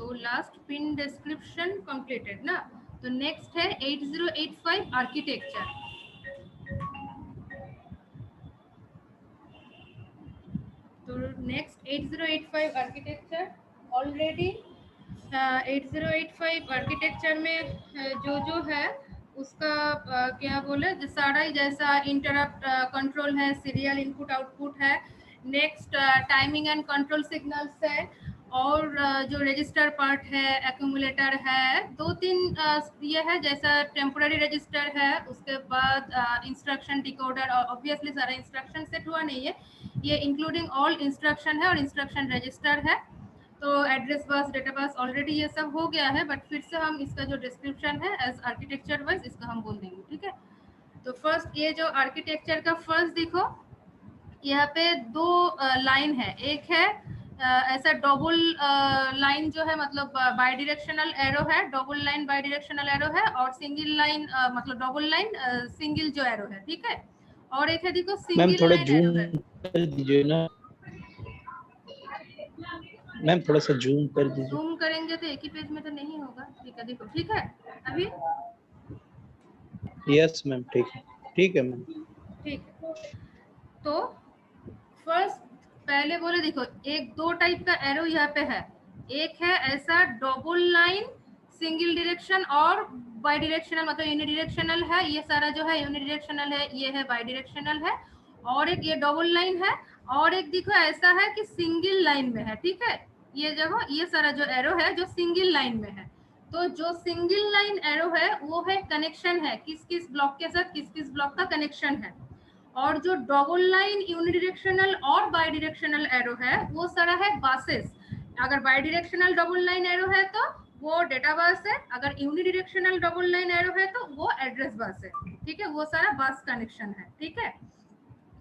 तो last pin description completed ना। तो नेक्स्ट है 8085 आर्किटेक्चर। तो नेक्स्ट 8085 आर्किटेक्चर ऑलरेडी 8085 आर्किटेक्चर में जो है उसका क्या बोले, सारा ही जैसा इंटरप्ट कंट्रोल है, सीरियल इनपुट आउटपुट है, next timing and control signals है, और जो रजिस्टर पार्ट है, एक्यूमुलेटर है, 2-3 ये है जैसा टेम्पोररी रजिस्टर है, उसके बाद इंस्ट्रक्शन डिकोडर, और ऑब्वियसली सारा इंस्ट्रक्शन सेट हुआ नहीं है, ये इंक्लूडिंग ऑल इंस्ट्रक्शन है और इंस्ट्रक्शन रजिस्टर है। तो address bus, data bus already ये सब हो गया है, बट फिर से हम इसका जो डिस्क्रिप्शन है एज आर्किटेक्चर वाइज इसका हम बोल देंगे, ठीक है। तो फर्स्ट ये जो आर्किटेक्चर का फर्स्ट देखो, यहाँ पे 2 लाइन है, एक है ऐसा डबल लाइन जो है, मतलब बाई डायरेक्शनल एरो है, double line by directional arrow है, और सिंगल लाइन मतलब डबल लाइन सिंगल जो एरो है, ठीक है। और एक है देखो सिंगल लाइन एरो है। कर दीजिए ना मैम, थोड़ा सा जूम कर दीजिए। जूम करेंगे तो एक ही पेज में तो नहीं होगा, ठीक है, देखो ठीक है अभी। यस मैम, ठीक है मैम, ठीक है। तो फर्स्ट पहले बोले देखो, एक 2 टाइप का एरो यहाँ पे है, एक है ऐसा डबल लाइन सिंगल डायरेक्शन और बाई डायरेक्शनल, मतलब यूनिडायरेक्शनल है, ये सारा जो है यूनिडायरेक्शनल है, ये है बाई डायरेक्शनल है, और एक ये डबल लाइन है, और एक देखो ऐसा है कि सिंगल लाइन में है, ठीक है। ये जगह ये सारा जो एरो है जो सिंगल लाइन में है, तो जो सिंगल लाइन एरो है वो है कनेक्शन है, किस किस ब्लॉक के साथ किस किस ब्लॉक का कनेक्शन है, और जो डबल लाइन यूनिडायरेक्शनल और बाई डायरेक्शनल एरो है वो सारा है बसेस। अगर by directional double line arrow है तो वो डेटा बस है, अगर यूनिडायरेक्शनल डबल लाइन एरो है तो वो एड्रेस बस है, ठीक है, वो सारा बस कनेक्शन है, ठीक है।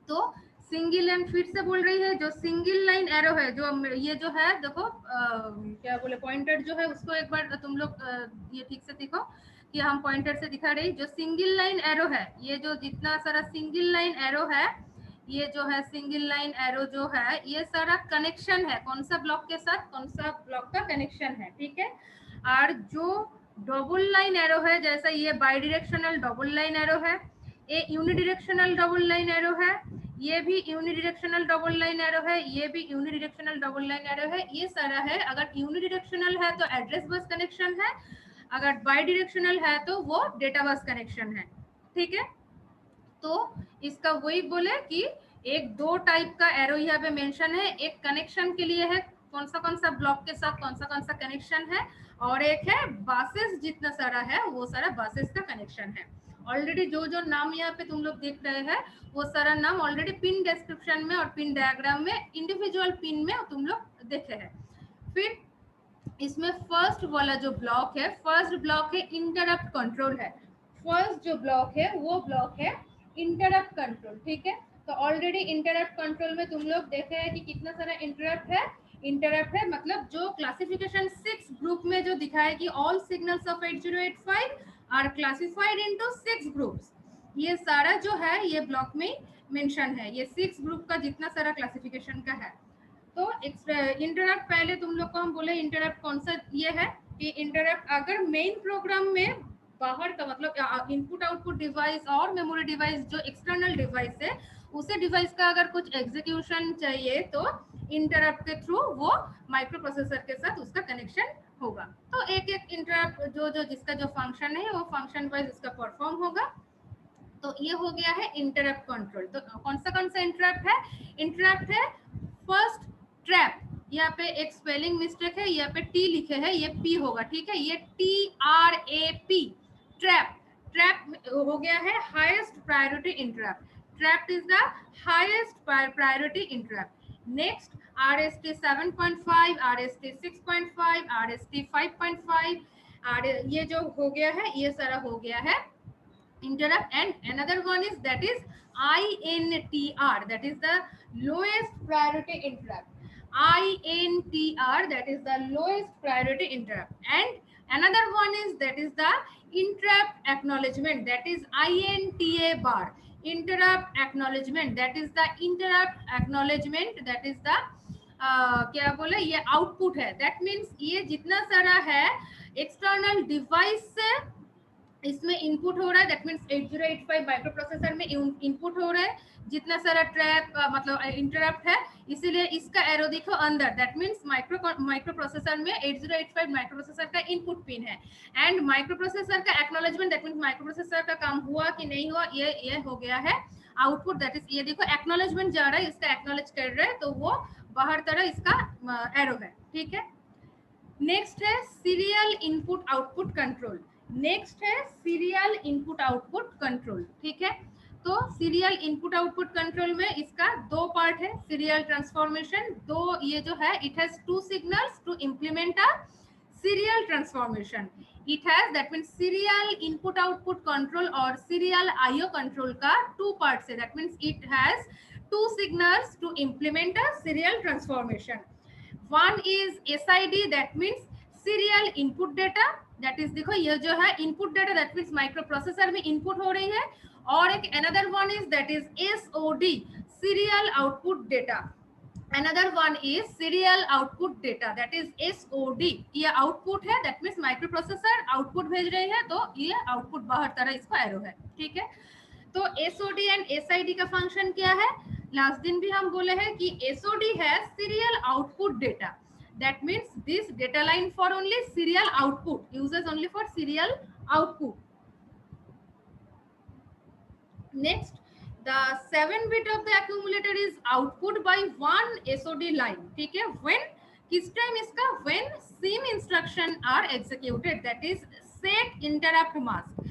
तो सिंगल लाइन फिर से बोल रही है, जो सिंगल लाइन एरो है, जो ये जो है देखो क्या बोले पॉइंटर जो है उसको एक बार तुम लोग ये ठीक से देखो कि हम पॉइंटर से दिखा रही, जो सिंगल लाइन एरो है, ये जो जितना सारा सिंगल लाइन एरो है, ये जो है सिंगल लाइन एरो जो है ये सारा कनेक्शन है, कौन सा ब्लॉक के साथ कौन सा ब्लॉक का कनेक्शन है, ठीक है। और जो डबल लाइन एरो है, जैसा ये by directional double line arrow है, ये यूनिडायरेक्शनल डबल लाइन एरो है, ये भी यूनिडायरेक्शनल डबल लाइन एरो है, ये भी यूनिडायरेक्शनल डबल लाइन एरो है, ये सारा है। अगर यूनिडायरेक्शनल है तो एड्रेस बस कनेक्शन है, अगर बाई डायरेक्शनल है तो वो डेटा बस कनेक्शन है, ठीक है। तो इसका वही बोले कि एक 2 टाइप का एरो यहाँ पे मेंशन है, एक कनेक्शन के लिए है, कौन सा ब्लॉक के साथ कौन सा कनेक्शन है, और एक है बासेस, जितना सारा है वो सारा बासेस का कनेक्शन है। ऑलरेडी जो नाम यहाँ पे तुम लोग देख रहे हैं वो सारा नाम ऑलरेडी पिन डिस्क्रिप्शन में और पिन डायग्राम में इंडिविजुअल पिन में तुम लोग देखे हैं। फिर इसमें फर्स्ट वाला जो ब्लॉक है, फर्स्ट ब्लॉक है इंटरप्ट कंट्रोल है, फर्स्ट जो ब्लॉक है वो ब्लॉक है इंटरप्ट कंट्रोल, ठीक है। तो ऑलरेडी इंटरप्ट कंट्रोल में तुम लोग देखे हैं कि कितना सारा इंटरप्ट है, इंटरप्ट है मतलब जो क्लासिफिकेशन 6 ग्रुप में जो दिखाया कि all signals of 8085 are classified into 6 groups, ये सारा जो है ये ब्लॉक में मेंशन है, ये 6 ग्रुप का जितना सारा क्लासिफिकेशन का है। तो इंटरप्ट पहले तुम लोग को हम बोले इंटरप्ट कौन सा ये है कि इंटरप्ट अगर मेन प्रोग्राम में बाहर का मतलब इनपुट आउटपुट डिवाइस और मेमोरी डिवाइस जो एक्सटर्नल डिवाइस है उसे डिवाइस का अगर कुछ एग्जीक्यूशन चाहिए तो इंटरप्ट के थ्रू वो माइक्रो प्रोसेसर के साथ उसका कनेक्शन होगा। तो एक एक इंटरप्ट जो जिसका जो फंक्शन है वो फंक्शन वाइज उसका परफॉर्म होगा। तो ये हो गया है इंटरप्ट कंट्रोल। तो कौन सा इंटरप्ट है, इंटरप्ट है फर्स्ट ट्रैप, यहाँ पे एक स्पेलिंग मिस्टेक है, यहाँ पे टी लिखे है, ये पी होगा, ठीक है, ये TRAP ट्रैप, ट्रैप हो गया है highest priority interrupt, trap is the highest priority interrupt. Next RST 7.5, RST 6.5, RST 5.5, ये जो हो गया है ये सारा हो गया है interrupt, and another one is that is INTR, that is the lowest priority interrupt, INTR, that is the lowest priority interrupt, and another one is that is the interrupt acknowledgement, that is INTA bar, interrupt acknowledgement, that is the interrupt acknowledgement, that is the क्या बोले, ये output है। That means ये जितना सारा है external device से इसमें इनपुट हो रहा है, दैट मीन्स 8085 माइक्रो प्रोसेसर में इनपुट हो रहा है, जितना सारा ट्रैप मतलब इंटरप्ट है, इसीलिए इसका एरो देखो अंदर, दैट मीन्स माइक्रो प्रोसेसर में 8085 माइक्रो प्रोसेसर का इनपुट पिन है, एंड माइक्रो प्रोसेसर का acknowledgement, that means micro processor का काम हुआ कि नहीं हुआ, ये हो गया है आउटपुट। दैट इज ये देखो एक्नॉलेजमेंट जा रहा है, इसका एक्नॉलेज कर रहा है, तो वो बाहर तरह इसका एरो है, ठीक है। नेक्स्ट है serial input output control. Next है सीरियल इनपुट आउटपुट कंट्रोल, ठीक है। तो सीरियल इनपुट आउटपुट कंट्रोल में इसका दो पार्ट है, सीरियल ट्रांसफॉर्मेशन, दो ये जो है it has two signals to implement a serial transformation. It has, that means serial input output control और serial IO control का two parts है, that means it has two signals to implement a serial transformation. One is SID, that means serial input data, that is देखो ये जो है input data, that means microprocessor में input हो रही है, और एक another one is that is SOD, serial output data. Another one is serial output data, that is SOD, ये आउटपुट है, that means माइक्रोप्रोसेसर आउटपुट भेज रही है, तो ये आउटपुट बाहर तरह इसका एरो है, ठीक है। तो SOD एंड SID का फंक्शन क्या है, लास्ट दिन भी हम बोले हैं कि SOD है serial output data, that means this data line for only serial output, uses only for serial output. Next, the 7-bit of the accumulator is output by one SOD line, ठीक है। when किस time इसका, when sim instruction are executed, that is set interrupt mask.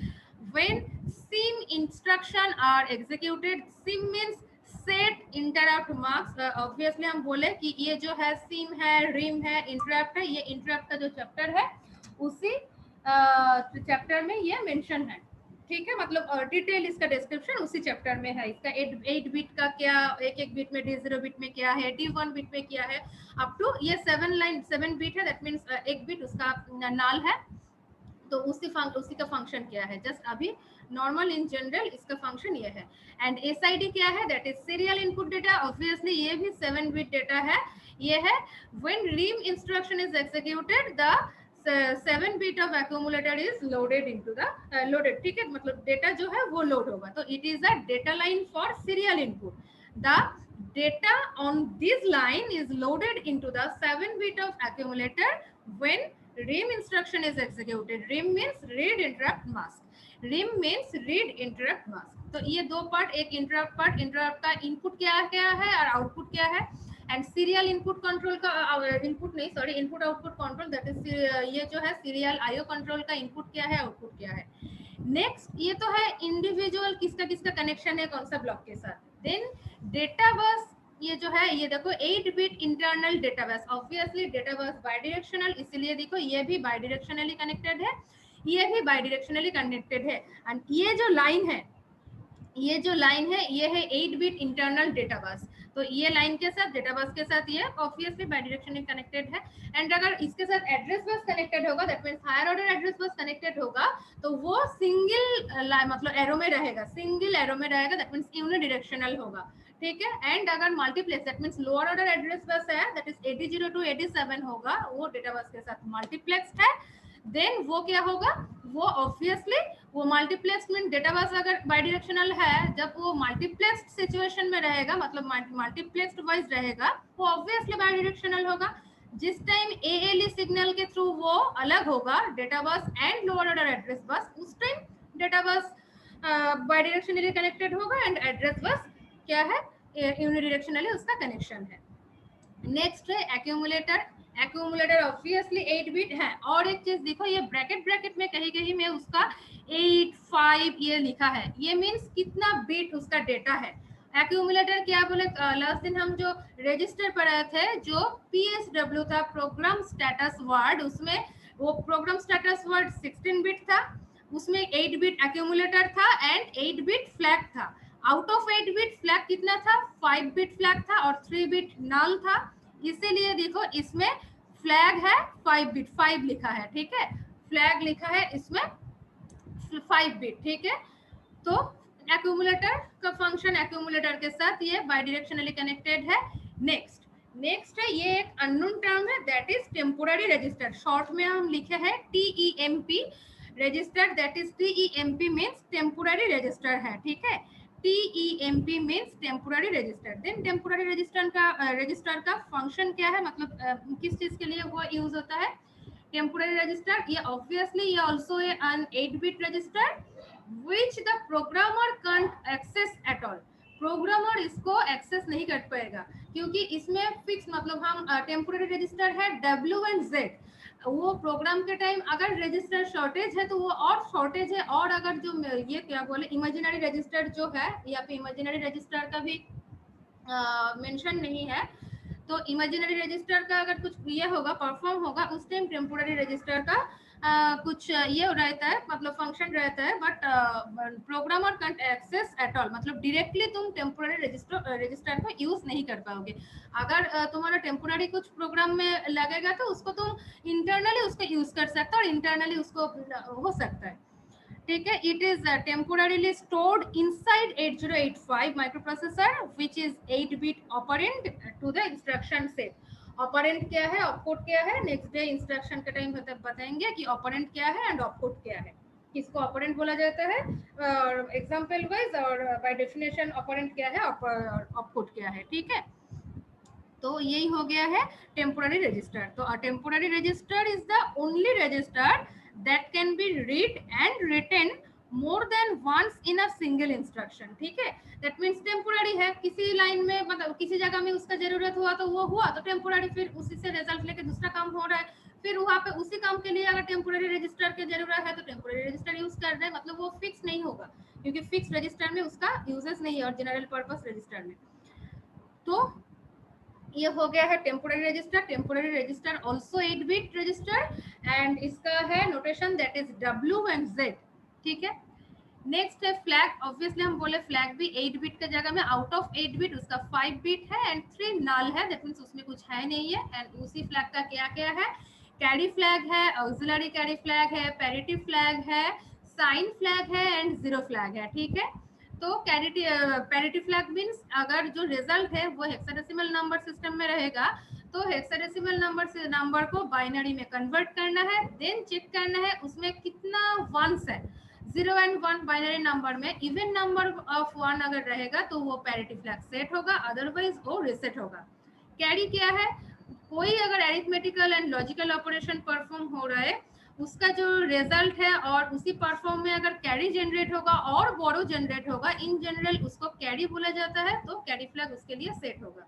when sim instruction are executed, sim means set interrupt marks, obviously हम बोले कि ये जो है sim है, rim है, interrupt है, ये interrupt का जो चैप्टर है उसी चैप्टर में ये मेंशन है, ठीक है। मतलब डिटेल इसका डिस्क्रिप्शन उसी चैप्टर में है, इसका 8 बिट का क्या, एक बिट में D0 बिट में क्या है, D1 बिट में क्या है, अप टू ये 7 बिट है, दैट मीन्स एक बिट उसका नाल है, तो उसी का फंक्शन क्या है, जस्ट अभी नॉर्मल इन जनरल इसका फंक्शन ये है। एंड SID क्या है, that is serial input data, obviously ये भी 7 बिट डेटा है, ये है when RIM instruction is executed the 7 bit of accumulator is loaded into the loaded, ठीक है, मतलब डेटा जो है वो लोड होगा, तो it is a data line for serial input. The data on this line is loaded into the 7 bit of accumulator when rim instruction is executed. rim means read interrupt mask, rim means read interrupt mask. तो ये दो part, एक interrupt part, interrupt का input क्या क्या है और output क्या है, एंड सीरियल इनपुट कंट्रोल का इनपुट नहीं, sorry, input output control, that is ये जो है सीरियल IO कंट्रोल का इनपुट क्या है, आउटपुट क्या है। नेक्स्ट ये तो है इंडिविजुअल किसका किसका कनेक्शन है कौन सा ब्लॉक के साथ। देन डेटा बस, ये जो है ये देखो 8 bit internal data bus, obviously data bus by directional, इसीलिए देखो ये भी बाई डायरेक्शनली कनेक्टेड है, ये भी बाई डायरेक्शनली कनेक्टेड है, एंड ये जो लाइन है, ये जो लाइन है ये है 8 बिट इंटरनल डेटा बस, तो ये लाइन के साथ डेटा बस के साथ ये ऑब्वियसली बाई डायरेक्शनली कनेक्टेड है। एंड अगर इसके साथ एड्रेस बस कनेक्टेड होगा, that means higher order address bus connected होगा, तो वो सिंगल मतलब एरो में रहेगा, सिंगल एरो में रहेगा, दैट मींस यूनिडायरेक्शनल होगा, ठीक है। एंड अगर multiplex, that means lower order address बस है, दैट इज 80 to 87 होगा, वो डेटा बस के साथ मल्टीप्लेक्स्ड है, देन वो क्या होगा, वो ऑब्वियसली वो मल्टीप्लेक्स मीन डेटा बस अगर बाई डायरेक्शनल है, जब वो मल्टीप्लेक्स्ड सिचुएशन में रहेगा, मतलब मल्टीप्लेक्स्ड वाइज रहेगा, वो ऑब्वियसली बाई डायरेक्शनल होगा। जिस टाइम ALE सिग्नल के थ्रू वो अलग होगा data bus and lower order address बस, उस time data bus by directionally connected होगा एंड एड्रेस बस क्या है, यूनिडायरेक्शनली उसका कनेक्शन है। नेक्स्ट है एक्यूमुलेटर। एक्यूमुलेटर ऑब्वियसली 8 बिट है, और एक चीज देखो ये ब्रैकेट में कहीं कहीं में उसका 8 5 ये लिखा है, ये मींस कितना बिट उसका डेटा है। एक्यूमुलेटर क्या बोले, लास्ट दिन हम जो रजिस्टर पढ़ाए थे, जो PSW था, प्रोग्राम स्टेटस वर्ड, उसमें वो प्रोग्राम स्टेटस वर्ड 16 बिट था, उसमें 8 बिट एक्यूमुलेटर था एंड 8 बिट फ्लैग था। आउट ऑफ 8 बिट फ्लैग कितना था, 5 बिट फ्लैग था और 3 बिट नल था, इसीलिए देखो इसमें फ्लैग है 5 बिट, 5 लिखा है, ठीक है, फ्लैग लिखा है इसमें 5 बिट, ठीक है। तो एक्यूमुलेटर का फंक्शन एक्यूमुलेटर के साथ ये बाई डायरेक्शनली कनेक्टेड है। नेक्स्ट नेक्स्ट है ये एक अननोन टर्म है, दैट इज टेम्पोररी रजिस्टर, शॉर्ट में हम लिखे हैं TEMP register, that is TEMP means temporary register है, ठीक है। TEMP means temporary register. Then temporary register का फंक्शन क्या है, मतलब किस चीज के लिए वो यूज होता है टेम्पोररी रजिस्टर? ये ऑब्वियसली ये also an 8-bit register which the programmer can't access at all। Programmer इसको एक्सेस नहीं कर पाएगा क्योंकि इसमें फिक्स, मतलब हम टेम्पोररी रजिस्टर है W एंड Z, वो प्रोग्राम के टाइम अगर रजिस्टर शॉर्टेज है तो वो और शॉर्टेज है, और अगर जो ये क्या बोले इमेजिनरी रजिस्टर जो है, यहाँ पे इमेजिनरी रजिस्टर का भी मेंशन नहीं है, तो इमेजिनरी रजिस्टर का अगर कुछ ये होगा परफॉर्म होगा उस टाइम टेम्पोररी रजिस्टर का कुछ ये रहता है, मतलब फंक्शन रहता है, but programmer can't access at all, मतलब डायरेक्टली तुम टेम्पोररी रजिस्टर को यूज नहीं कर पाओगे। अगर तुम्हारा टेम्पोररी कुछ प्रोग्राम में लगेगा तो उसको तुम इंटरनली उसको यूज कर सकते हो और इंटरनली उसको हो सकता है, ठीक है। It is temporarily stored inside 8085 microprocessor which is 8-bit operand to the instruction set. Operand क्या है, ऑपकोड क्या है, नेक्स्ट डे इंस्ट्रक्शन के टाइम बताएंगे कि ऑपरेंड क्या है एंड ऑपकोड क्या है, किसको ऑपरेंड बोला जाता है एग्जांपल वाइज, और बाय डेफिनेशन ऑपरेंड क्या है ऑपकोड क्या है, ठीक है। तो यही हो गया है टेम्पोररी रजिस्टर। तो temporary register is the only register that can be read and written more than once in a single instruction, ठीक है। दैट मींस टेम्पोररी है, किसी लाइन में मतलब किसी जगह में उसका जरूरत हुआ तो वो हुआ तो टेम्पोररी, फिर उसी से रिजल्ट लेके दूसरा काम हो रहा है, फिर वहां पे उसी काम के लिए अगर टेम्पोररी रजिस्टर की जरूरत है तो टेम्पोररी रजिस्टर यूज कर रहे हैं, मतलब वो फिक्स नहीं होगा क्योंकि फिक्स रजिस्टर में उसका यूजेस नहीं है और जनरल पर्पस रजिस्टर में। तो ये हो गया है temporary register. Temporary register also 8-bit register and इसका है notation that is W and Z, ठीक है। नेक्स्ट है फ्लैग। ऑब्वियसली हम बोले फ्लैग भी 8-bit के जगह में आउट ऑफ 8-bit उसका 5-bit है एंड 3 नल है, दैट मींस उसमें कुछ है नहीं है। एंड उसी फ्लैग का क्या क्या है, कैरी फ्लैग है, ऑक्सिलरी कैरी फ्लैग है, पैरिटी फ्लैग है, साइन फ्लैग है एंड जीरो फ्लैग है, ठीक है। तो पैरिटी फ्लैग मींस अगर जो रिजल्ट है वो हेक्साडेसिमल नंबर सिस्टम में रहेगा तो हेक्साडेसिमल नंबर को बाइनरी में कन्वर्ट करना है, देन चेक करना है उसमें कितना वंस है। 0 एंड 1 बाइनरी नंबर में इवन नंबर ऑफ 1 अगर रहेगा तो वो पैरिटी फ्लैग सेट होगा, अदरवाइज वो रिसेट होगा। कैरी क्या है, कोई अगर arithmetical and logical operation perform हो रहा है उसका जो रिजल्ट है और उसी परफॉर्म में अगर कैरी जनरेट होगा और बोरो जनरेट होगा, इन जनरल उसको कैरी बोला जाता है, तो कैरी फ्लैग उसके लिए सेट होगा।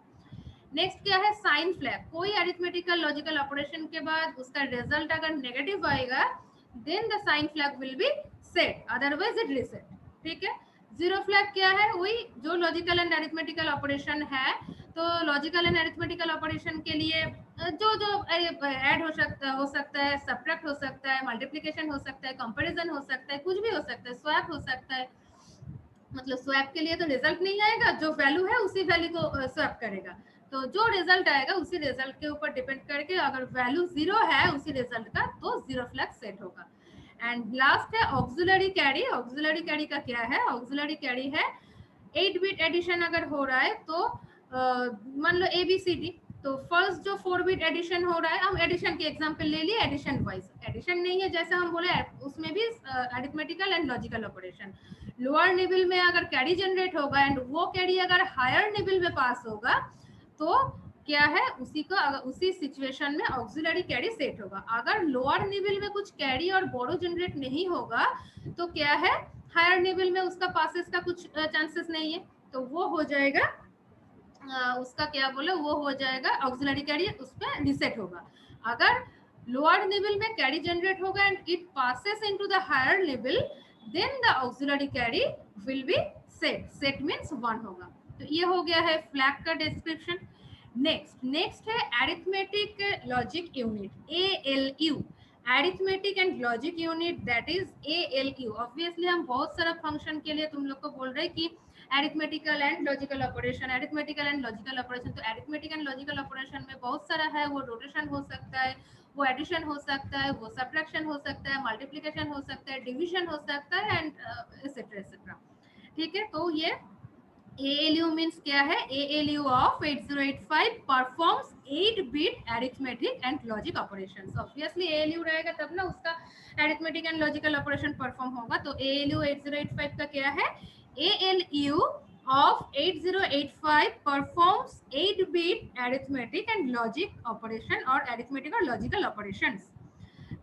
नेक्स्ट क्या है, साइन फ्लैग। कोई अरिथमेटिकल लॉजिकल ऑपरेशन के बाद उसका रिजल्ट अगर नेगेटिव आएगा then the sign flag will be set, otherwise it reset, ठीक है। जीरो फ्लैग क्या है, वही जो लॉजिकल एंड अरिथमेटिकल ऑपरेशन है, तो लॉजिकल एंड अरिथमेटिकल ऑपरेशन के लिए जो जो ऐड हो सकता है, सब्ट्रैक्ट हो सकता है, मल्टीप्लिकेशन हो सकता है, कंपैरिजन हो सकता है, कुछ भी हो सकता है, स्वैप हो सकता है। मतलब स्वैप के लिए तो रिजल्ट नहीं आएगा, जो वैल्यू है उसी वैल्यू को स्वैप करेगा, तो जो रिजल्ट आएगा उसी रिजल्ट के ऊपर डिपेंड करके अगर वैल्यू 0 है उसी रिजल्ट का तो जीरो फ्लैग सेट होगा। एंड लास्ट है ऑक्सिलरी कैरी। ऑक्सिलरी कैरी का क्या है, ऑक्सिलरी कैरी है 8-bit एडिशन अगर हो रहा है तो मान लो ABCD, तो फर्स्ट जो 4-bit एडिशन हो रहा है, हम एडिशन के एग्जांपल ले लिए, एडिशन वाइज एडिशन नहीं है जैसे हम बोले उसमें भी arithmetical and logical operation. Lower nibble में अगर कैरी जनरेट होगा एंड वो कैरी अगर हायर निबल में पास होगा तो क्या है उसी को उसी सिचुएशन में ऑक्सिलरी कैरी सेट होगा। अगर लोअर निबल में कुछ कैरी और बोरो जनरेट नहीं होगा तो क्या है हायर निबल में उसका पासेस का कुछ चांसेस नहीं है, तो वो हो जाएगा उसका क्या बोले वो हो जाएगा ऑक्सिलरी कैरी उस पर रिसेट होगा। अगर लोअर निबल में कैरी जनरेट होगा and it passes into the higher nibble then the auxiliary carry will be set, set means 1 होगा। तो ये हो गया है फ्लैग का डिस्क्रिप्शन। नेक्स्ट है arithmetic logic unit, ALU, arithmetic and logic unit, that is ALU। Obviously हम बहुत सारा फंक्शन के लिए तुम लोग को बोल रहे हैं कि arithmetical and logical operation, arithmetical and logical operation. तो अरिथमेटिक एंड लॉजिकल ऑपरेशन में बहुत सारा है, वो रोटेशन हो सकता है, वो एडिशन हो सकता है, वो सब्ट्रैक्शन हो सकता है, मल्टीप्लिकेशन हो सकता है, डिवीजन हो सकता है एंड एटसेट्रा एटसेट्रा, ठीक है। तो ये ALU मीन्स क्या है? ALU of 8085 performs 8 bit arithmetic and logic operations. Obviously ALU रहेगा तब ना उसका arithmetic and logical operation perform होगा। तो ALU 8085 का क्या है? ALU of 8085 performs 8 bit arithmetic and logic operation or arithmetic or logical operations.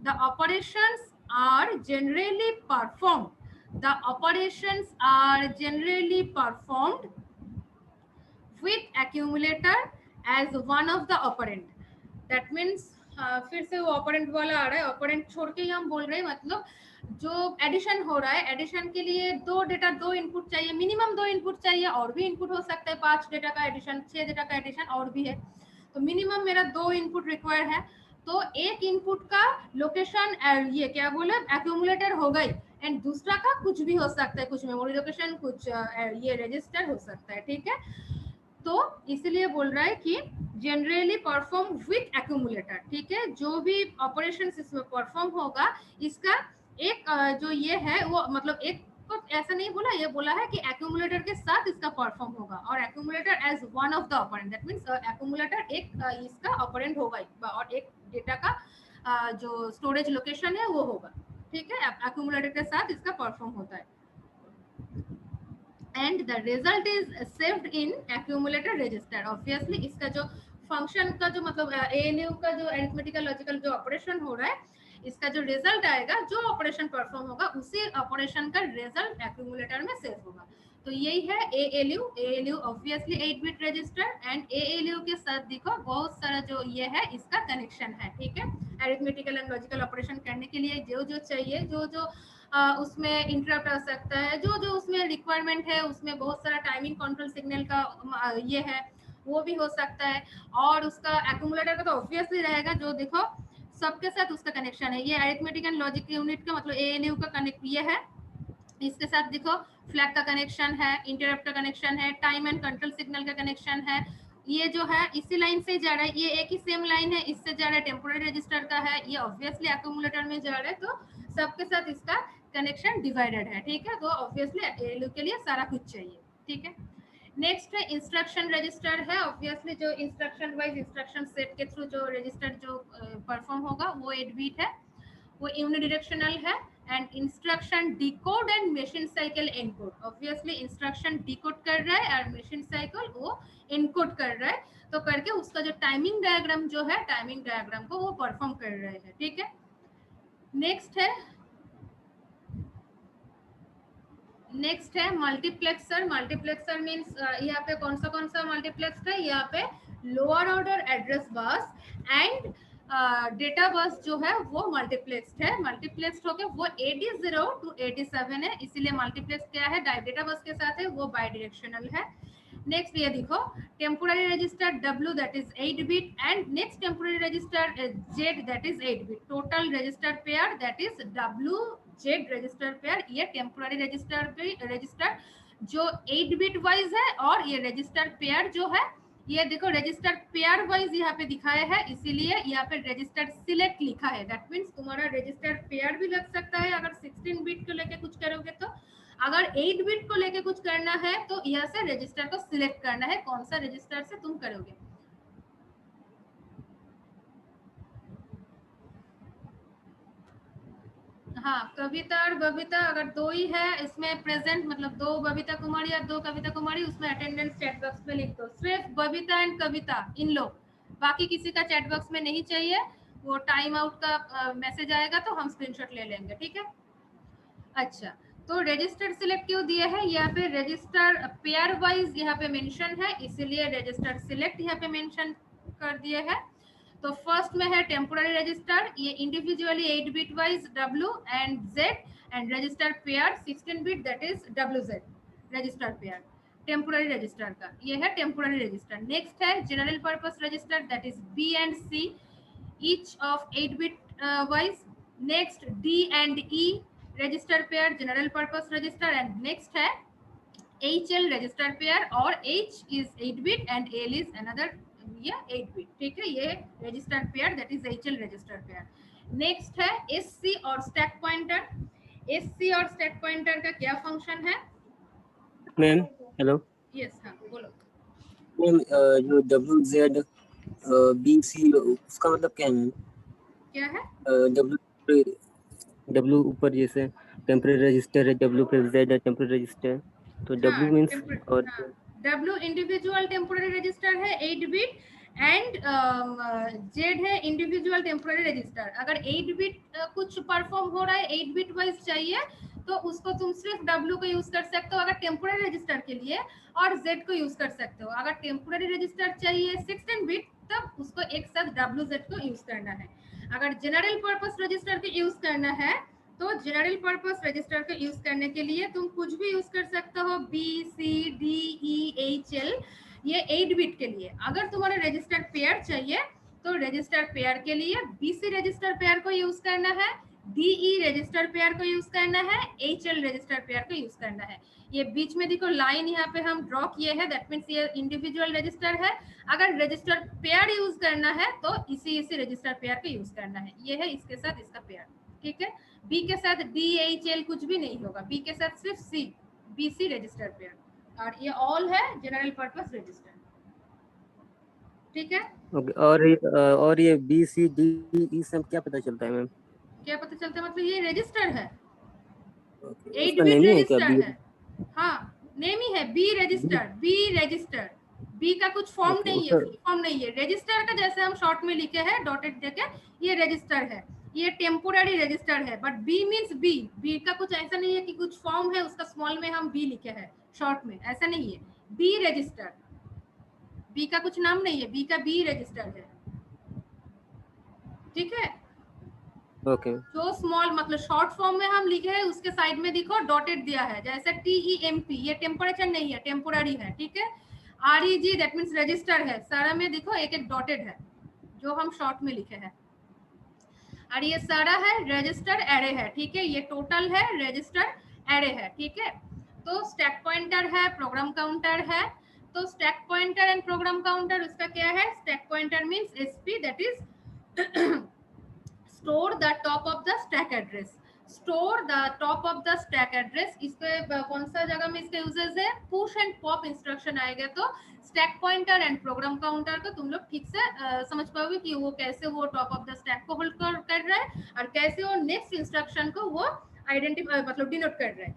The operations are generally performed with accumulator as one of the operand. That means फिर से वो operand वाला आ रहा है, ऑपरेंट छोड़ के ही हम बोल रहे हैं, मतलब जो एडिशन हो रहा है, एडिशन के लिए दो इनपुट चाहिए, मिनिमम 2 इनपुट चाहिए, और भी इनपुट हो सकता है, 5 डेटा का एडिशन, 6 डेटा का एडिशन और भी है, तो मिनिमम मेरा 2 इनपुट रिक्वायर्ड है। तो एक इनपुट का लोकेशन ये क्या बोले एक्यूमुलेटर हो गई, एंड दूसरा का कुछ भी हो सकता है, कुछ मेमोरी लोकेशन, कुछ ये रजिस्टर हो सकता है, ठीक है। तो इसलिए बोल रहा है कि जनरली परफॉर्म विथ एक्यूमुलेटर, ठीक है। जो भी ऑपरेशन इसमें परफॉर्म होगा, इसका एक जो ये है वो मतलब एक तो ऐसा नहीं बोला, ये बोला है कि एक्यूमुलेटर के साथ इसका परफॉर्म होगा, और accumulator as one of the operand, that means accumulator एक इसका ऑपरेंट होगा, और एक डेटा का जो स्टोरेज लोकेशन है वो होगा, ठीक है। एक्यूमुलेटर के साथ इसका परफॉर्म होता है, and the result is saved in accumulator register. Obviously इसका जो फंक्शन का जो मतलब ALU का जो अरिथमेटिकल लॉजिकल जो ऑपरेशन हो रहा है, इसका जो रिजल्ट आएगा, जो ऑपरेशन परफॉर्म होगा, उसी ऑपरेशन का रिजल्ट एक्यूमुलेटर में सेव होगा। तो यही है ALU obviously 8 bit register, and ALU के साथ देखो बहुत सारा जो ये है इसका कनेक्शन है, ठीक है। अरिथमेटिकल एंड लॉजिकल ऑपरेशन करने के लिए जो जो चाहिए, जो जो उसमें इंटरप्ट आ सकता है, जो जो उसमें रिक्वायरमेंट है, उसमें बहुत सारा टाइमिंग कंट्रोल सिग्नल का ये है, वो भी हो सकता है। और उसका एक्यूमुलेटर का तो ऑब्वियसली रहेगा, जो देखो सबके साथ उसका कनेक्शन है, ये अरिथमेटिक एंड लॉजिक यूनिट का मतलब ALU का कनेक्ट ये है, इसके साथ देखो फ्लैग का कनेक्शन है, इंटरप्ट का कनेक्शन है, टाइम एंड कंट्रोल सिग्नल का कनेक्शन है, ये जो है इसी लाइन से जा रहा है, ये एक ही सेम लाइन है, इससे जा रहा है, टेम्पोररी रजिस्टर का है, ये ऑब्वियसली एक्यूमुलेटर में जा रहा है, तो सबके साथ इसका कनेक्शन डिवाइडेड है, ठीक है। तो ऑब्वियसली ALU के लिए सारा कुछ चाहिए, ठीक है। नेक्स्ट है इंस्ट्रक्शन रजिस्टर है, ऑब्वियसली जो इंस्ट्रक्शन वाइज इंस्ट्रक्शन सेट के थ्रू जो रजिस्टर जो परफॉर्म होगा वो 8 बिट है, वो यूनिडायरेक्शनल है, and instruction decode and machine cycle encode. Obviously instruction decode कर रहा है और मशीन साइकिल वो एनकोड कर रहा है, तो करके उसका जो टाइमिंग डायग्राम जो है, टाइमिंग डायग्राम को वो परफॉर्म कर रहे हैं, ठीक है। नेक्स्ट है मल्टीप्लेक्सर। मल्टीप्लेक्सर मींस यहाँ पे कौन सा मल्टीप्लेक्स है, यहाँ पे lower order address bus and data बस जो है वो मल्टीप्लेक्स्ड है। मल्टीप्लेक्स्ड होके वो 80 to 87 है, इसीलिए मल्टीप्लेक्स क्या है, डेटा बस के साथ है, वो बाई डायरेक्शनल है। नेक्स्ट ये देखो temporary register W that is 8 bit, and next temporary register Z that is 8 bit. Total register pair that is WZ register pair. ये टेम्पोररी रजिस्टर जो 8 बिट वाइज है, और ये रजिस्टर पेयर जो है, ये देखो रजिस्टर पेयर वाइज यहाँ पे दिखाया है, इसीलिए यहाँ पे रजिस्टर सिलेक्ट लिखा है। दैट मीन्स तुम्हारा रजिस्टर पेयर भी लग सकता है अगर 16 बिट को लेके कुछ करोगे, तो अगर 8 बिट को लेके कुछ करना है तो यहाँ से रजिस्टर को सिलेक्ट करना है, कौन सा रजिस्टर से तुम करोगे। हाँ, कविता और बबीता अगर 2 ही है इसमें प्रेजेंट, मतलब 2 बबीता कुमारी और 2 कविता कुमारी, उसमें अटेंडेंस चैट बॉक्स में लिख दो। सिर्फ बबीता एंड कविता इन लोग, बाकी किसी का चैट बॉक्स में नहीं चाहिए, वो टाइम आउट का मैसेज आएगा तो हम स्क्रीनशॉट ले लेंगे, ठीक है। अच्छा, तो रजिस्टर सिलेक्ट क्यों दिया है, यहाँ पे रजिस्टर पेयर वाइज यहाँ पे मेंशन है, इसीलिए रजिस्टर सिलेक्ट यहाँ पे मेंशन कर दिए है। तो फर्स्ट में है टेम्पोररी रजिस्टर, ये individually 8 bit wise W and Z, and register pair 16 bit that is WZ register pair temporary register का, ये है टेम्पोररी रजिस्टर। नेक्स्ट है general purpose register that is B and C each of 8 bit wise. Next D and E register pair general purpose register, and next है HL register pair, और H is 8 bit and L is another ये 8 bit, ठीक है। ये register pair that is HL register pair. Next है SC और stack pointer. SC और stack pointer का क्या फंक्शन है मैम हेलो, यस हाँ बोलो। मैम जो WZ BC उसका मतलब क्या है मैम? क्या है? W ऊपर जैसे टेम्परेरी रजिस्टर है, W पे Z है टेम्परेरी रजिस्टर, तो W मींस और हाँ, W इंडिविजुअल टेम्पोररी रजिस्टर है 8 बिट एंड Z है इंडिविजुअल टेम्पोररी रजिस्टर। अगर 8 बिट कुछ परफॉर्म हो रहा है 8 बिट वाइज चाहिए तो उसको तुम सिर्फ W को यूज कर सकते हो अगर टेम्पोररी रजिस्टर के लिए, और Z को यूज कर सकते हो। अगर टेम्पोररी रजिस्टर चाहिए 16 बिट तब उसको एक साथ WZ को यूज करना है। अगर जनरल पर्पस रजिस्टर को यूज करना है तो जनरल पर्पस रजिस्टर को यूज करने के लिए तुम कुछ भी यूज कर सकते हो, BCDEHL, ये 8 बिट के लिए। अगर तुम्हारा रजिस्टर पेयर चाहिए तो रजिस्टर पेयर के लिए BC रजिस्टर पेयर को यूज करना है, DE रजिस्टर पेयर को यूज करना है, HL रजिस्टर पेयर को यूज करना है। ये बीच में देखो लाइन यहाँ पे हम ड्रॉ किए हैं, दैट मीन्स ये इंडिविजुअल रजिस्टर है। अगर रजिस्टर पेयर यूज करना है तो इसी रजिस्टर पेयर को यूज करना है। ये है इसके साथ इसका पेयर, ठीक है। बी के साथ DHL कुछ भी नहीं होगा, बी के साथ सिर्फ BC रजिस्टर पेयर, और ये ऑल है जनरल पर्पस रजिस्टर, ठीक है। ओके। और ये BCDE सब क्या पता चलता है मैम? क्या पता चलता है मतलब ये रजिस्टर है, 8 उसका बिट नेम ही है क्या? रजिस्टर है। हाँ नेम ही है बी रजिस्टर। बी का कुछ फॉर्म ओके, नहीं है, उसका फुल फॉर्म नहीं है। रजिस्टर का जैसे हम शॉर्ट में लिखे हैं डॉटेड देके, ये रजिस्टर है, ये टेम्पोररी रजिस्टर है। बट बी मींस बी का कुछ ऐसा नहीं है कि कुछ फॉर्म है उसका स्मॉल में हम बी लिखे हैं शॉर्ट में, ऐसा नहीं है। बी रजिस्टर, बी का कुछ नाम नहीं है, बी का बी रजिस्टर है, ठीक है। ओके। जो स्मॉल मतलब शॉर्ट फॉर्म में हम लिखे हैं उसके साइड में देखो डॉटेड दिया है, जैसे TEMP, ये टेम्परेचर नहीं है, टेम्पोररी है, ठीक है। REG दैट मींस रजिस्टर है, सारा में देखो एक एक डॉटेड है जो हम शॉर्ट में लिखे हैं। और ये सारा है रजिस्टर एरे है, ठीक है। ये टोटल है रजिस्टर एरे है, ठीक है। तो स्टैक पॉइंटर है, प्रोग्राम काउंटर है। तो stack pointer and program counter उसका क्या है? Stack pointer means SP, that is store the top of the stack address, store the top of the stack address। इस पे कौन सा जगह में इसका यूजेस है? पुश एंड पॉप इंस्ट्रक्शन आएगा तो stack pointer and program counter को तुम लोग ठीक से समझ पाओगे कि वो कैसे वो टॉप ऑफ द स्टैक को होल्ड कर रहा है और कैसे वो नेक्स्ट इंस्ट्रक्शन को वो आइडेंटिफाई मतलब डिनोट कर रहा है।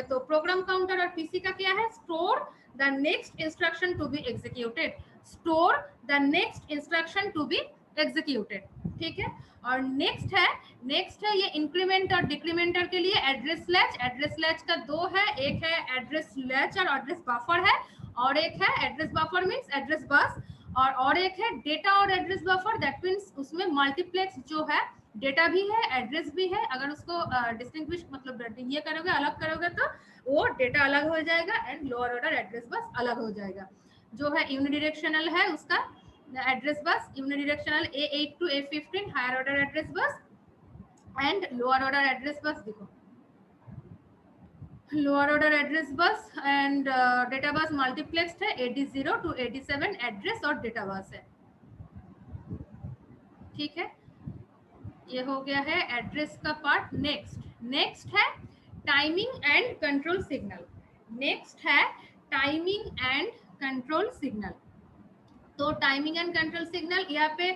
तो प्रोग्राम काउंटर और पीसी का क्या है? Store the next instruction to be executed, store the next instruction to be executed, ठीक है। और नेक्स्ट है ये इंक्रीमेंट और डिक्रीमेंटर के लिए एड्रेस लैच का दो है, एक है एड्रेस लैच और एड्रेस बफर है, और एक है address buffer means address bus, और एक है डेटा और एड्रेस बफर, दैट मींस उसमें मल्टीप्लेक्स जो है डेटा भी है एड्रेस भी है। अगर उसको डिस्टिंग्विश मतलब ये करोगे अलग करोगे तो वो डेटा अलग हो जाएगा एंड लोअर ऑर्डर एड्रेस बस अलग हो जाएगा। जो है यूनिडायरेक्शनल है उसका address bus, unidirectional A8 to A15 higher order address bus, and lower order address bus देखो lower order address bus and data bus multiplexed है, 80 to 87 एड्रेस और डेटा बस है, ठीक है। ये हो गया है एड्रेस का पार्ट। नेक्स्ट है timing and control signal. Control signal. तो टाइमिंग एंड कंट्रोल सिग्नल यहाँ पे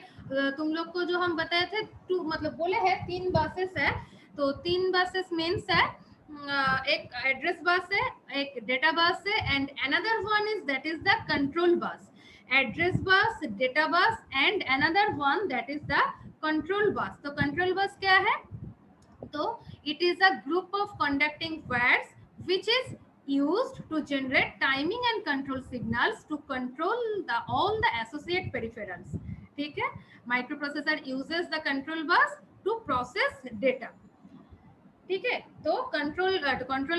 तुम लोग को जो हम बताए थे टू मतलब बोले हैं 3 बसेस है। तो 3 बसेस मेंस है, एक एड्रेस बस है, एक डेटा बस है and another one is that is the control bus. Address bus, data bus and another one that is the control bus. तो कंट्रोल बस क्या है? तो it is a group of conducting wires which is used to generate timing and control signals to control all the associate peripherals, ठीक है। Microprocessor uses the control bus to process data, ठीक है। तो control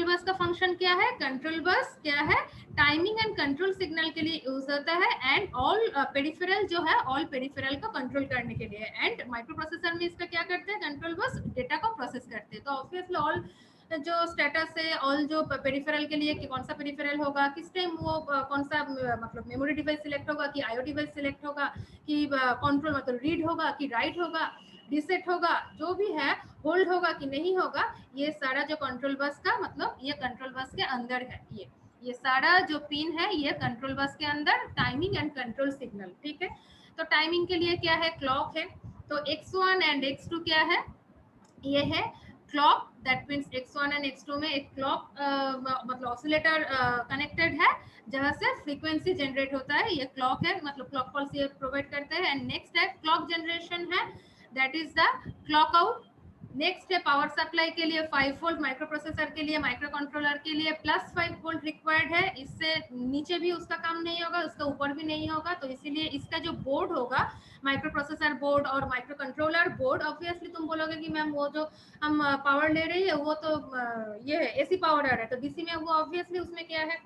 bus का function क्या है? Control bus क्या है? टाइमिंग एंड कंट्रोल सिग्नल के लिए यूज होता है एंड ऑल पेरिफेरल जो है ऑल पेरिफेरल को कंट्रोल करने के लिए। एंड माइक्रो प्रोसेसर में इसका क्या करते हैं? कंट्रोल बस डेटा को प्रोसेस करते हैं। तो ऑब्वियसली ऑल जो स्टेटस है ऑल जो पेरिफेरल के लिए कि कौन सा पेरिफेरल होगा, किस टाइम वो कौन सा मतलब मेमोरी डिवाइस सिलेक्ट होगा कि आईओ डिवाइस सिलेक्ट होगा कि कंट्रोल मतलब रीड होगा कि राइट होगा, रीसेट होगा, जो भी है होल्ड होगा कि नहीं होगा, ये सारा जो कंट्रोल बस का मतलब ये कंट्रोल बस के अंदर है। ये ये सारा जो पिन है ये कंट्रोल बस के अंदर टाइमिंग एंड कंट्रोल सिग्नल, ठीक है। तो टाइमिंग के लिए क्या है, क्लॉक है। तो x1 एंड x2 क्या है, ये है clock, that means x1 and x2 में एक क्लॉक मतलब ऑसिलेटर कनेक्टेड है जहां से फ्रीक्वेंसी जनरेट होता है, ये क्लॉक है, मतलब क्लॉक पल्स ये प्रोवाइड करते हैं। एंड नेक्स्ट है क्लॉक जनरेशन है, that is the clock out. Next है पावर सप्लाई के लिए 5 वोल्ट, माइक्रो प्रोसेसर के लिए, माइक्रो कंट्रोलर के लिए प्लस 5 वोल्ट रिक्वायर्ड है, इससे नीचे भी उसका काम नहीं होगा, उसका ऊपर भी नहीं होगा। तो इसीलिए इसका जो बोर्ड होगा, माइक्रो प्रोसेसर बोर्ड और माइक्रो कंट्रोलर बोर्ड, ऑब्वियसली तुम बोलोगे कि मैम वो जो हम पावर ले रही है वो तो ये है एसी पावर आ रहा है, तो डीसी में वो ऑब्वियसली उसमें क्या है,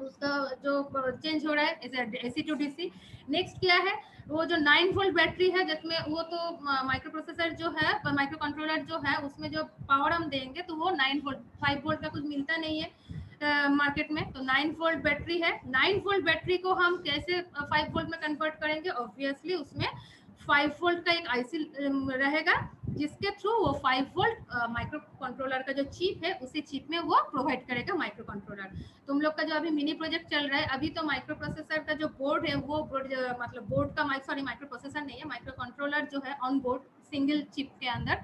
उसका जो चेंज हो रहा है एसी टू डीसी। नेक्स्ट क्या है, वो जो 9 वोल्ट बैटरी है जिसमें वो तो माइक्रो प्रोसेसर जो है, माइक्रो कंट्रोलर जो है, उसमें जो पावर हम देंगे तो वो 9 वोल्ट, 5 वोल्ट का कुछ मिलता नहीं है मार्केट में, तो 9 वोल्ट बैटरी है। 9 वोल्ट बैटरी को हम कैसे 5 वोल्ट में कन्वर्ट करेंगे, ऑब्वियसली उसमें 5 वोल्ट का एक आईसी रहेगा जिसके थ्रू वो 5 वोल्ट माइक्रो कंट्रोलर का जो चिप है उसी चिप में वो प्रोवाइड करेगा माइक्रो कंट्रोलर। तुम लोग का जो अभी मिनी प्रोजेक्ट चल रहा है, अभी तो माइक्रो प्रोसेसर का जो बोर्ड है वो मतलब बोर्ड का माइक्रो प्रोसेसर नहीं है, माइक्रो कंट्रोलर जो है ऑन बोर्ड सिंगल चिप के अंदर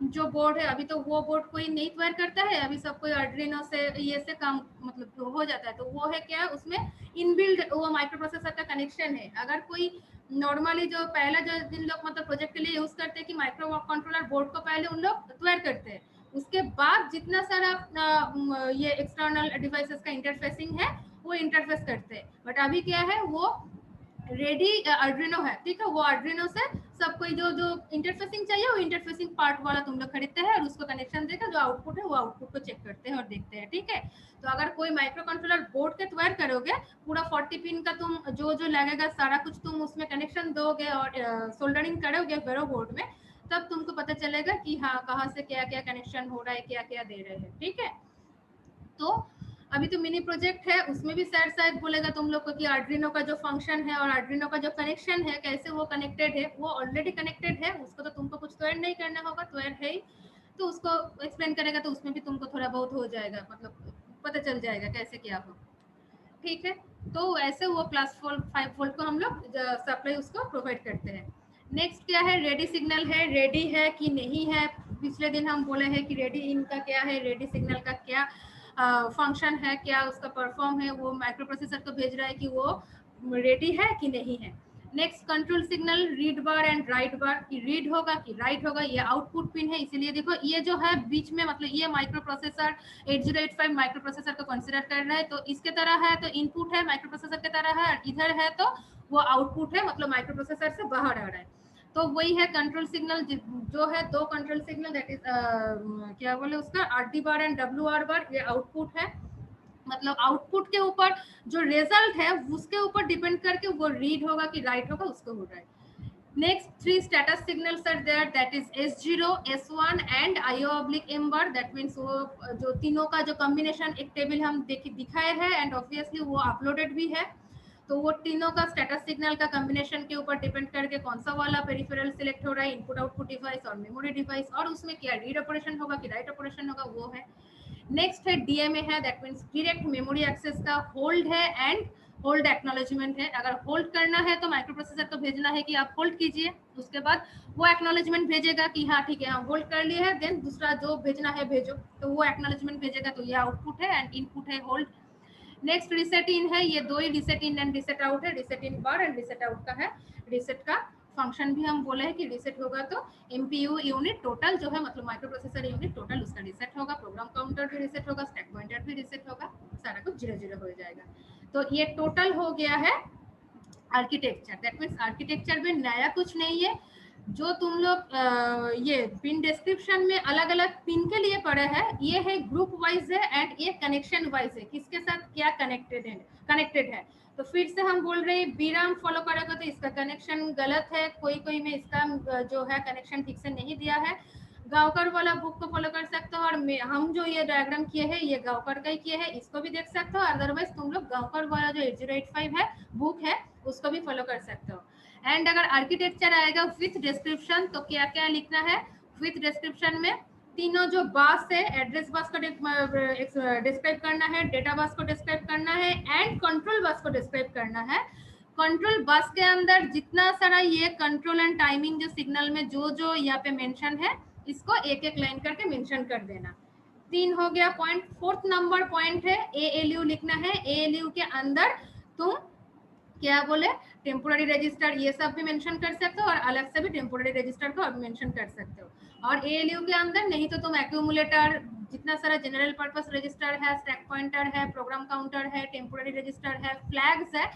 जो बोर्ड है, अभी तो वो बोर्ड कोई नहीं तैयार करता है, अभी सब कोई आर्डिनो से ये से काम मतलब हो जाता है। तो वो है क्या, उसमें इनबिल्ड वो माइक्रो प्रोसेसर का कनेक्शन है। अगर कोई नॉर्मली जो पहला जो जिन लोग मतलब प्रोजेक्ट के लिए यूज करते हैं कि माइक्रो कंट्रोलर बोर्ड को पहले उन लोग तैयार करते हैं, उसके बाद जितना सारा ये एक्सटर्नल डिवाइसेस का इंटरफेसिंग है वो इंटरफेस करते हैं। बट अभी क्या है, वो रेडी आर्डिनो है, ठीक है, वो आर्डिनो से सब कोई जो जो इंटरफेसिंग चाहिए वो इंटरफेसिंग पार्ट वाला तुम लोग खरीदते हैं और उसको कनेक्शन देकर जो आउटपुट है वो आउटपुट को चेक करते हैं और देखते हैं, ठीक है। तो अगर कोई माइक्रो कंट्रोलर बोर्ड के तैयार करोगे, पूरा 40 पिन का तुम जो जो लगेगा सारा कुछ तुम उसमें कनेक्शन दोगे और सोल्डरिंग करोगे वेरो बोर्ड में, तब तुमको पता चलेगा कि हाँ कहाँ से क्या क्या कनेक्शन हो रहा है, क्या क्या दे रहे हैं, ठीक है। तो अभी तो मिनी प्रोजेक्ट है, उसमें भी शायद बोलेगा तुम लोग को कि आर्डिनो का जो फंक्शन है और आर्डिनो का जो कनेक्शन है कैसे वो कनेक्टेड है, वो ऑलरेडी कनेक्टेड है, उसको तो तुमको कुछ तो ऐड नहीं करना होगा, तो ऐड है ही, तो उसको एक्सप्लेन करेगा तो उसमें भी तुमको थोड़ा बहुत हो जाएगा, मतलब पता चल जाएगा कैसे क्या हो, ठीक है। तो ऐसे वो प्लस 5 वोल्ट को हम लोग सप्लाई उसको प्रोवाइड करते हैं। नेक्स्ट क्या है, रेडी सिग्नल है, रेडी है कि नहीं है। पिछले दिन हम बोले हैं कि रेडी इन का क्या है, रेडी सिग्नल का क्या फंक्शन है, क्या उसका परफॉर्म है, वो माइक्रो प्रोसेसर को भेज रहा है कि वो रेडी है कि नहीं है। Next control signal, read bar and write bar, कि रीड होगा कि राइट होगा, ये आउटपुट पिन है, इसीलिए देखो ये जो है बीच में मतलब ये माइक्रो प्रोसेसर 8085 माइक्रो प्रोसेसर को कंसिडर कर रहा है, तो इसके तरह है तो इनपुट है, माइक्रो प्रोसेसर के तरह है, और इधर है तो वो आउटपुट है, मतलब माइक्रो प्रोसेसर से बाहर आ रहा है। तो वही है कंट्रोल सिग्नल जो है, दो कंट्रोल सिग्नल, दैट इज क्या बोले उसका, RD bar and W R बार, ये आउटपुट है, मतलब आउटपुट के ऊपर जो रिजल्ट है उसके ऊपर डिपेंड करके वो रीड होगा कि राइट होगा, उसको हो रहा है। Next 3 status signals are there, that is S0, S1 and IO/M bar, that means वो जो तीनों का जो कॉम्बिनेशन एक टेबल हम दिखाए हैं एंड ऑब्वियसली वो अपलोडेड भी है। तो वो तीनों का स्टेटस सिग्नल का कॉम्बिनेशन के ऊपर डिपेंड करके कौन सा वाला पेरिफेरल सिलेक्ट हो रहा है, इनपुट आउटपुट डिवाइस और मेमोरी डिवाइस, और उसमें क्या रीड ऑपरेशन होगा कि राइट ऑपरेशन होगा, वो है। नेक्स्ट है डीएमए है, that means direct memory access का होल्ड है एंड होल्ड एक्नॉलेजमेंट है। अगर होल्ड करना है तो माइक्रो प्रोसेसर को भेजना है कि आप होल्ड कीजिए, उसके बाद वो एक्नॉलेजमेंट भेजेगा कि हाँ ठीक है हम होल्ड कर लिए है, देन दूसरा जो भेजना है भेजो, तो वो एक्नॉलेजमेंट भेजेगा, तो ये आउटपुट है एंड इनपुट है होल्ड। नेक्स्ट रीसेट इन है, ये दो ही reset in and reset out है, reset in bar and reset out का है। रीसेट का फंक्शन भी हम बोले हैं कि रीसेट होगा तो एमपीयू यूनिट टोटल जो है, मतलब माइक्रो प्रोसेसर यूनिट टोटल उसका रीसेट होगा, प्रोग्राम काउंटर भी रीसेट होगा, स्टैक पॉइंटर भी रीसेट होगा, सारा कुछ 0 हो जाएगा। तो ये टोटल हो गया है आर्किटेक्चर, दैट मीन्स आर्किटेक्चर में नया कुछ नहीं है। जो तुम लोग ये पिन डिस्क्रिप्शन में अलग अलग पिन के लिए पढ़े हैं, ये है ग्रुप वाइज है एंड ये कनेक्शन वाइज है, किसके साथ क्या कनेक्टेड है। तो फिर से हम बोल रहे हैं बीराम फॉलो करेगा तो इसका कनेक्शन गलत है, कोई में इसका जो है कनेक्शन ठीक से नहीं दिया है। गांवकर वाला बुक को फॉलो कर सकते हो, और हम जो ये डायग्राम किए हैं ये गांवकर का ही किए हैं, इसको भी देख सकते हो। अदरवाइज तुम लोग गांवकर वाला जो 8085 है बुक है उसको भी फॉलो कर सकते हो। एंड अगर आर्किटेक्चर आएगा विथ डिस्क्रिप्शन, तो क्या क्या लिखना है विथ डिस्क्रिप्शन में, तीनों जो बस है, एड्रेस बस को डिस्क्राइब करना है, डेटा बस को डिस्क्राइब करना है एंड कंट्रोल बस को डिस्क्राइब करना है। कंट्रोल बस के अंदर जितना सारा ये कंट्रोल एंड टाइमिंग जो सिग्नल में जो जो यहाँ पे मेंशन है, इसको एक एक लाइन करके मेंशन कर देना। 3 हो गया पॉइंट। 4th नंबर पॉइंट है ALU लिखना है। ALU के अंदर तुम क्या बोले, टेम्पोररी रजिस्टर ये सब भी मेंशन कर सकते हो और अलग से भी टेम्पोररी रजिस्टर को मेंशन कर सकते हो। और ALU के अंदर नहीं तो तुम एक्यूमुलेटर, जितना सारा जनरल पर्पस रजिस्टर है, स्टैक पॉइंटर है, प्रोग्राम काउंटर है, टेम्पोररी रजिस्टर है, फ्लैग्स है,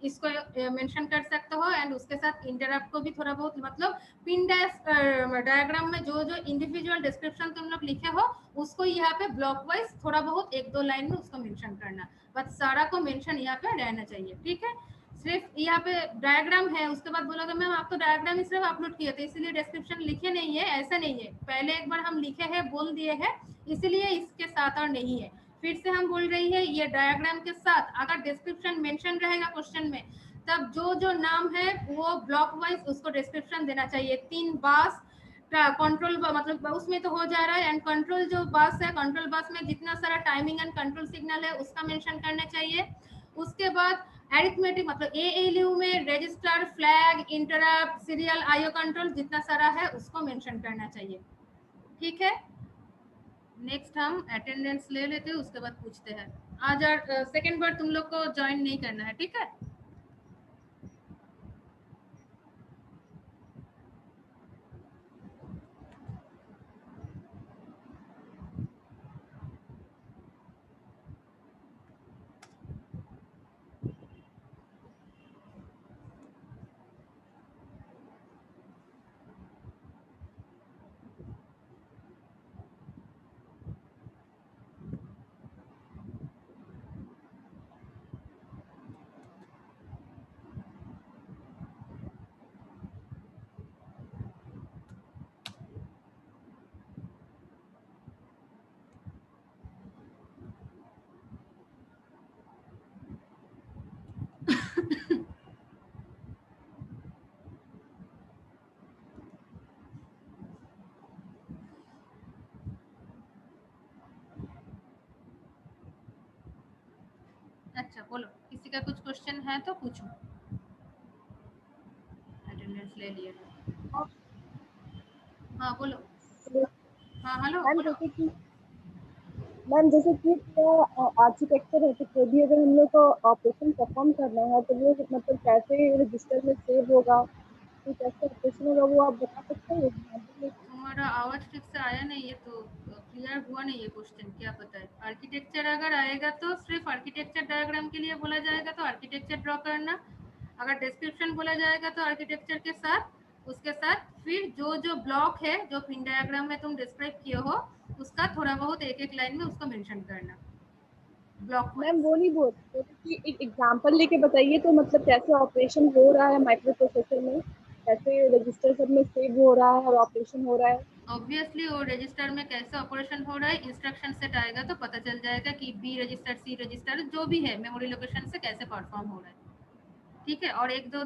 इसको मेंशन कर सकते हो। एंड उसके साथ इंटरप्ट को भी थोड़ा बहुत, मतलब पिन डायग्राम में जो जो इंडिविजुअल डिस्क्रिप्शन तुम लोग लिखे हो उसको यहाँ पे ब्लॉक वाइज थोड़ा बहुत 1-2 लाइन में उसको मेंशन करना, बस सारा को मेंशन यहाँ पे रहना चाहिए। ठीक है, सिर्फ यहाँ पे डायग्राम है, उसके बाद बोलोगे मैम आप तो डायग्राम ही सिर्फ अपलोड किए थे इसीलिए डिस्क्रिप्शन लिखे नहीं है, ऐसा नहीं है। पहले एक बार हम लिखे हैं, बोल दिए हैं, इसीलिए इसके साथ और नहीं है। फिर से हम बोल रही है, ये डायग्राम के साथ अगर डिस्क्रिप्शन मेंशन रहेगा क्वेश्चन में, तब जो जो नाम है वो ब्लॉक वाइज उसको डिस्क्रिप्शन देना चाहिए। 3 बस कंट्रोल मतलब उसमें तो हो जा रहा है, एंड कंट्रोल जो बस है, कंट्रोल बस में जितना सारा टाइमिंग एंड कंट्रोल सिग्नल है उसका मेंशन करना चाहिए। उसके बाद एरिथमेटिक मतलब ALU में register, flag, interrupt, serial, IO control जितना सारा है उसको मेंशन करना चाहिए। ठीक है, नेक्स्ट हम अटेंडेंस ले लेते हैं, उसके बाद पूछते हैं। आज सेकेंड बार तुम लोग को ज्वाइन नहीं करना है, ठीक है। अच्छा बोलो, किसी का कुछ क्वेश्चन है तो पूछो। अटेंडेंस ले लिए। हाँ बोलो। हाँ हेलो मैम बोलो। जैसे कि आर्किटेक्चर है तो कोई भी अगर हम लोग को ऑपरेशन परफॉर्म करना है तो वो मतलब कैसे रजिस्टर में सेव होगा, तो कैसे ऑपरेशन होगा वो आप बता सकते हैं? तुम्हारा आवाज ठीक से आया नहीं है, तो क्लियर हुआ नहीं है क्वेश्चन, क्या पता है। आर्किटेक्चर अगर आएगा तो सिर्फ आर्किटेक्चर डायग्राम के लिए बोला जाएगा तो आर्किटेक्चर ड्रॉ करना। अगर डिस्क्रिप्शन बोला जाएगा तो आर्किटेक्चर के साथ उसके साथ फिर जो जो ब्लॉक है जो पिन डायग्राम में तुम डिस्क्राइब किए हो उसका थोड़ा बहुत एक एक लाइन में उसको मेंशन करना ब्लॉक मैम वाइज। वो नहीं बोल रहे कि एक एग्जांपल लेके बताइए तो मतलब कैसे ऑपरेशन हो रहा है माइक्रो प्रोसेसर में, कैसे रजिस्टर सब में सेव हो रहा है और ऑपरेशन हो रहा है। ऑब्वियसली वो रजिस्टर में कैसे ऑपरेशन हो रहा है, इंस्ट्रक्शन सेट आएगा तो पता चल जाएगा कि B रजिस्टर, C रजिस्टर जो भी है मेमोरी लोकेशन से कैसे परफॉर्म हो रहा है। ठीक है, और 1-2